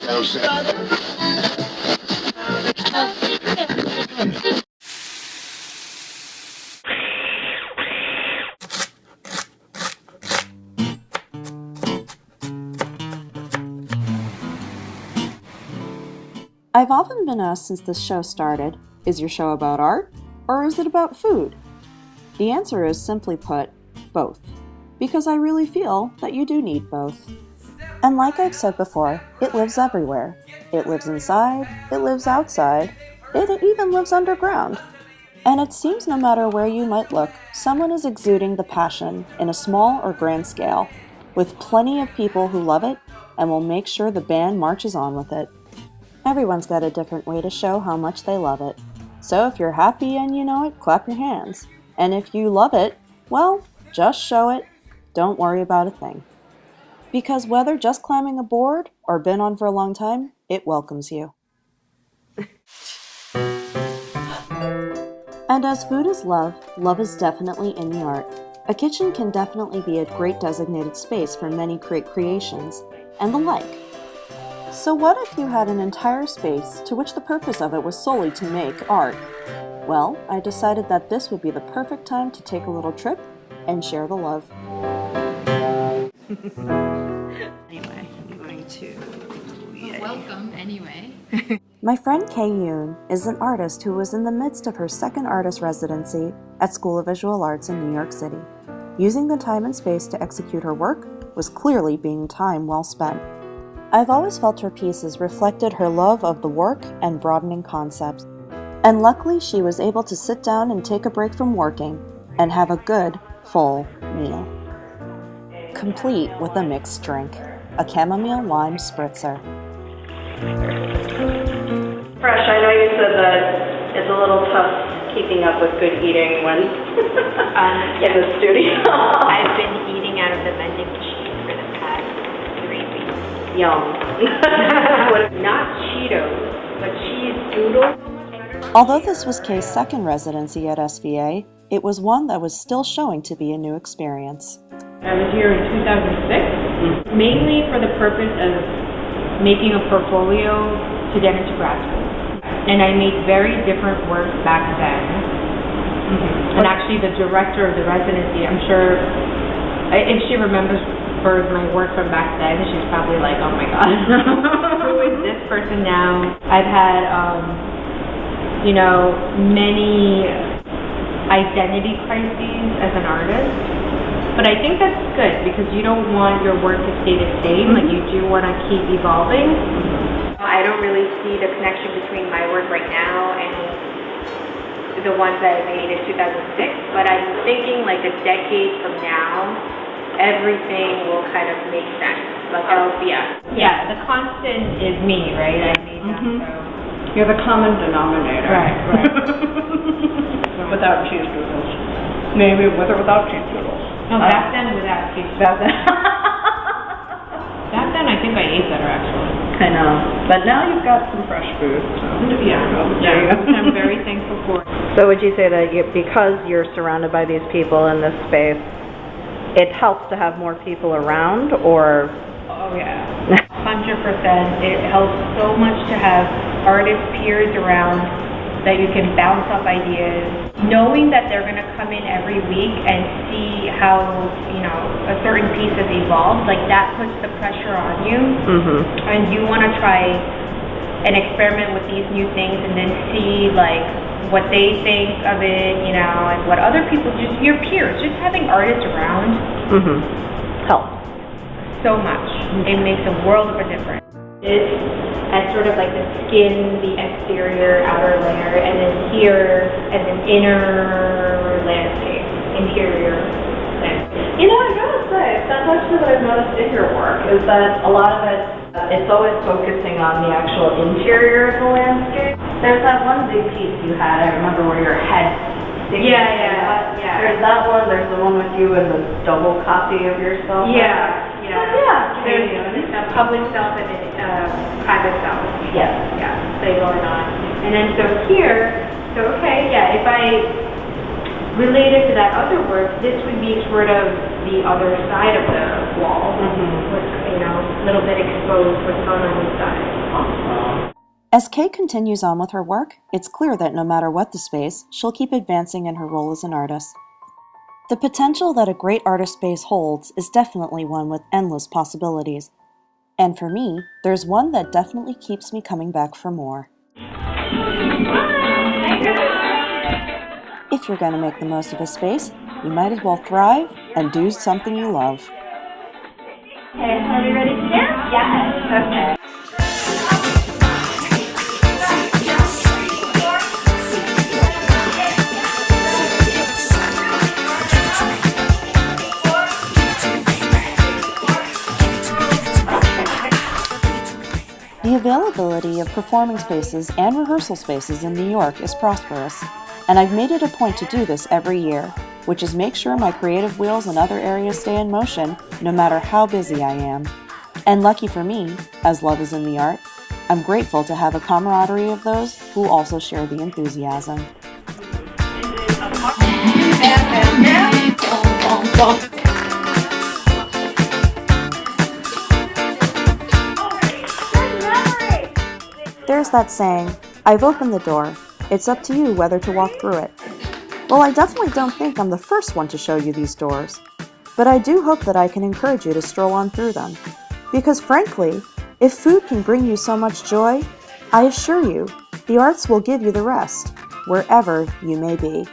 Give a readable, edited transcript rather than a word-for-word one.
I've often been asked since this show started, is your show about art, or is it about food? The answer is, simply put, both. Because I really feel that you do need both. And like I've said before, it lives everywhere. It lives inside, it lives outside, it even lives underground. And it seems no matter where you might look, someone is exuding the passion in a small or grand scale, with plenty of people who love it and will make sure the band marches on with it. Everyone's got a different way to show how much they love it. So if you're happy and you know it, clap your hands. And if you love it, well, just show it. Don't worry about a thing. Because whether just climbing a board or been on for a long time, it welcomes you. And as food is love, love is definitely in the art. A kitchen can definitely be a great designated space for many great creations, and the like. So what if you had an entire space to which the purpose of it was solely to make art? Well, I decided that this would be the perfect time to take a little trip and share the love. Anyway, I'm going to... Welcome, anyway. My friend Kay Yoon is an artist who was in the midst of her second artist residency at School of Visual Arts in New York City. Using the time and space to execute her work was clearly being time well spent. I've always felt her pieces reflected her love of the work and broadening concepts. And luckily she was able to sit down and take a break from working and have a good, full meal. Complete with a mixed drink, a chamomile lime spritzer. Fresh, I know you said that it's a little tough keeping up with good eating when in the studio. I've been eating out of the vending machine for the past 3 weeks. Yum. Not Cheetos, but cheese doodles. Although this was Kay's second residency at SVA, it was one that was still showing to be a new experience. I was here in 2006, mainly for the purpose of making a portfolio to get into grad school. And I made very different work back then. And actually the director of the residency, I'm sure, if she remembers my work from back then, she's probably like, oh my god, who is this person now? I've had, many identity crises as an artist. But I think that's good because you don't want your work to stay the same, like you do want to keep evolving. I don't really see the connection between my work right now and the ones that I made in 2006, but I'm thinking like a decade from now, everything will kind of make sense. Like, Yeah, the constant is me, right? I made that, so. You're the common denominator. Right. Without cheese doodles. Maybe with or without cheese doodles. No, back then without cheese. Back then I think I ate better actually. I know. But now you've got some fresh food. So. Yeah. Which I'm very thankful for. So would you say that because you're surrounded by these people in this space, it helps to have more people around, or? Oh yeah, 100%. It helps so much to have artist peers around that you can bounce off ideas, knowing that they're going to come in every week and see how, a certain piece has evolved, like that puts the pressure on you. And you want to try and experiment with these new things and then see like what they think of it, and what other people, just your peers, just having artists around helps so much. It makes a world of a difference. It's as sort of like the skin, the exterior, outer layer, and then here as an inner landscape, interior landscape. I gotta say, that's actually what I've noticed in your work, is that a lot of it, it's always focusing on the actual interior of the landscape. There's that one big piece you had, I remember, where your head sticking. Yeah. There's that one, there's the one with you and the double copy of yourself. Yeah. There's a public self and a private self. Yes. Yeah, they going on. And then if I related to that other work, this would be sort of the other side of the wall. a little bit exposed what's going on inside. As Kay continues on with her work, it's clear that no matter what the space, she'll keep advancing in her role as an artist. The potential that a great artist space holds is definitely one with endless possibilities. And for me, there's one that definitely keeps me coming back for more. If you're going to make the most of a space, you might as well thrive and do something you love. Okay, are we ready to dance? Yes. Okay. The availability of performing spaces and rehearsal spaces in New York is prosperous, and I've made it a point to do this every year, which is make sure my creative wheels in other areas stay in motion no matter how busy I am. And lucky for me, as love is in the art, I'm grateful to have a camaraderie of those who also share the enthusiasm. There's that saying, I've opened the door, it's up to you whether to walk through it. Well, I definitely don't think I'm the first one to show you these doors, but I do hope that I can encourage you to stroll on through them. Because frankly, if food can bring you so much joy, I assure you, the arts will give you the rest, wherever you may be.